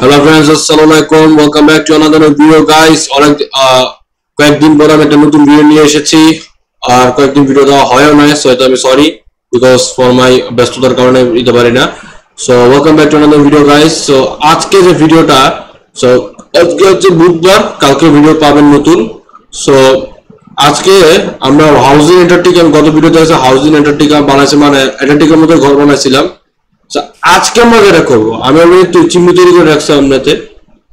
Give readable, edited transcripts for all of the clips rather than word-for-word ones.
Hello friends, Assalamualaikum. Welcome back to another video guys. অনেক কয়েকদিন পর আমি একটা নতুন ভিডিও নিয়ে এসেছি আর কয়েকদিন ভিডিও দেওয়া হয়ও না, সো এটা আমি সরি বিকজ ফর মাই ব্যস্ততার কারণে দিতে পারি না। So welcome back to another video guys. So আজকে যে ভিডিওটা, সো আজকে হচ্ছে বুধবার, কালকে ভিডিও পাবেন নতুন। সো আজকে আমরা হাউজিং এন্টারটেক, গত ভিডিওতে আছে হাউজিং এন্টারটেক বানাইছি, মানে এন্টারটেকের মধ্যে ঘর বানাইছিলাম। আজকে আমরা যেটা করবো, আমি অলরেডি চিমনি তৈরি করে রাখছিলাম, এমনিতে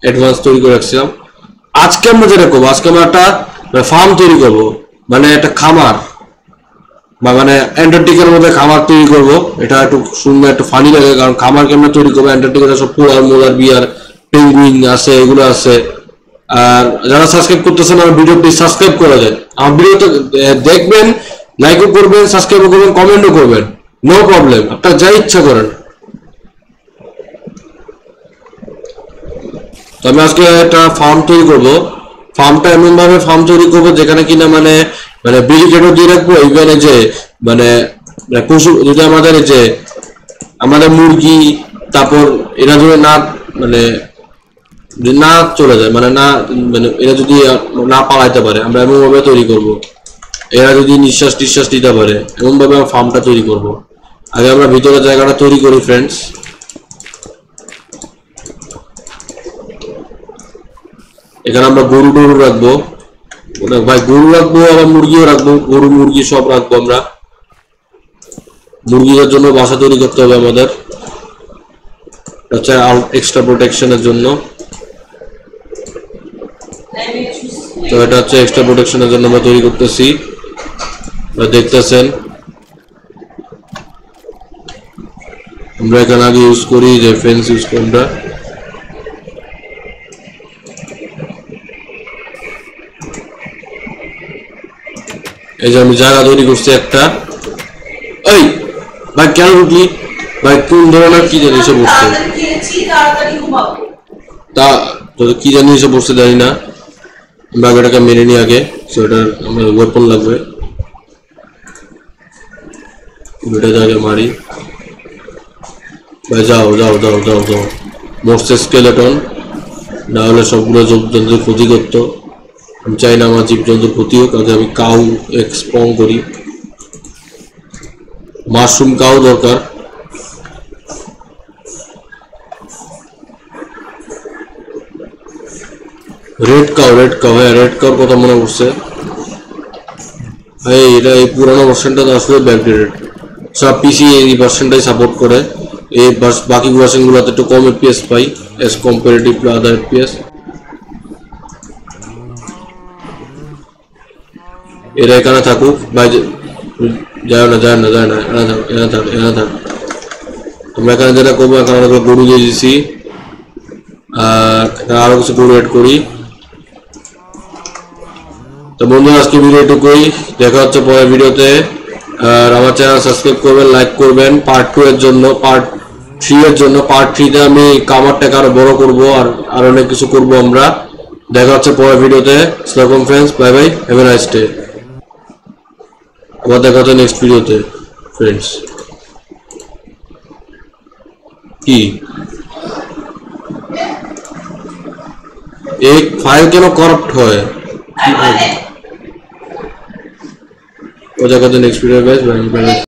অ্যাডভান্স তৈরি করে রাখছিলাম। আজকে আমরা যেটা করবো, আজকে আমরা একটা ফার্ম তৈরি করব, মানে একটা খামার, বা মানে এন্টারটেকের মধ্যে খামার তৈরি করব। এটা একটু সুন্দর, একটু ফানি লাগে, কারণ খামার কেমন তৈরি করবো, এন্টারটেকের সব পোলার মোলার বিয়ার পেঙ্গুইন আছে, এগুলো আছে। আর যারা সাবস্ক্রাইব করতেছেন আমার ভিডিও প্লিজ সাবস্ক্রাইব করে দেন। আমার ভিডিওটা দেখবেন, লাইকও করবেন, সাবস্ক্রাইবও করবেন, কমেন্টও করবেন, নো প্রবলেম, আপনার যা ইচ্ছা করেন। তো আমি আজকে একটা ফার্ম তৈরি করব। ফার্মটা এমন ভাবে ফার্ম তৈরি করব যেখানে কিনা মানে মানে ব্যারিকেডও দিয়ে রাখবো, এইখানে যে মানে পশু যদি আমাদের মুরগি, তারপর এরা যদি না চলে যায়, মানে না, মানে এরা যদি না পালাইতে পারে, আমরা এমন ভাবে তৈরি করব। এরা যদি নিঃশ্বাস টিশ্বাস নিতে পারে, এমন ভাবে ফার্মটা তৈরি করব। আগে আমরা ভিতরে জায়গাটা তৈরি করি ফ্রেন্ডস। এখানে আমরা গরু টরু রাখবো, ভাই গরু রাখবো, আবার মুরগিও রাখবো, গরু মুরগি সব রাখবো আমরা। মুরগিদের জন্য বাসা তৈরি করতে হবে আমাদের, হচ্ছে এক্সট্রা প্রোটেকশনের জন্য। তো এটা হচ্ছে এক্সট্রা প্রোটেকশনের জন্য আমরা তৈরি করতেছি, দেখতেছেন। আমরা এখানে আগে ইউজ করি যে ফেন্স ইউজ করি আমরা। এই যে আমি জায়গা তৈরি করছি একটা। এই ভাই কেন ঢুকলি ভাই, কোন ধরনের কি জানি এসে বসছে, তা তো কি জানি এসে বসতে জানি না। আমরা আগে এটাকে মেনে নিই আগে। সো এটার আমার ওয়েপন লাগবে, এটা আগে মারি। ভাই যাও যাও যাও যাও যাও, মরছে স্কেলেটন, না হলে সবগুলো জীবজন্তুর ক্ষতি করতো। আমি চাই না আমার জীবজন্তুর ক্ষতি হোক, আগে আমি কাউ এক্সপন করি। মাশরুম কাউ দরকার। রেড কাউ, হ্যাঁ রেড কাউর কথা মনে পড়ছে। এটা এই পুরানো ভার্সনটা আসলে ব্যাকডেটেড, সব পিসি এই ভার্সনটাই সাপোর্ট করে। এই বাকি ভার্সনগুলোতে একটু কম এফপিএস পাই as comparative to other FPS. এরা এখানে থাকুক ভাই, যায় না এরা থাক। তোমরা এখানে যেটা করবো, এখানে গরু দিয়ে দিছি, আর আরো কিছু গরু এড করি। তো বন্ধুরা আজকে ভিডিও এটুকুই, দেখা হচ্ছে পরের ভিডিওতে। আর আমার চ্যানেল সাবস্ক্রাইব করবেন, লাইক করবেন। পার্ট 2 এর জন্য, পার্ট 3 এর জন্য, পার্ট 3 তে আমি কামারটাকে আরো বড় করব, আর অনেক কিছু করব আমরা। দেখা হচ্ছে পরের ভিডিওতে। আসসালামু আলাইকুম friends, bye bye, have a nice day. আবার দেখা হচ্ছে নেক্সট ভিডিওতে ফ্রেন্ডস। কি এই ফাইল কেন করাপ্ট হয়, ও জায়গাতে next video guys, bye bye.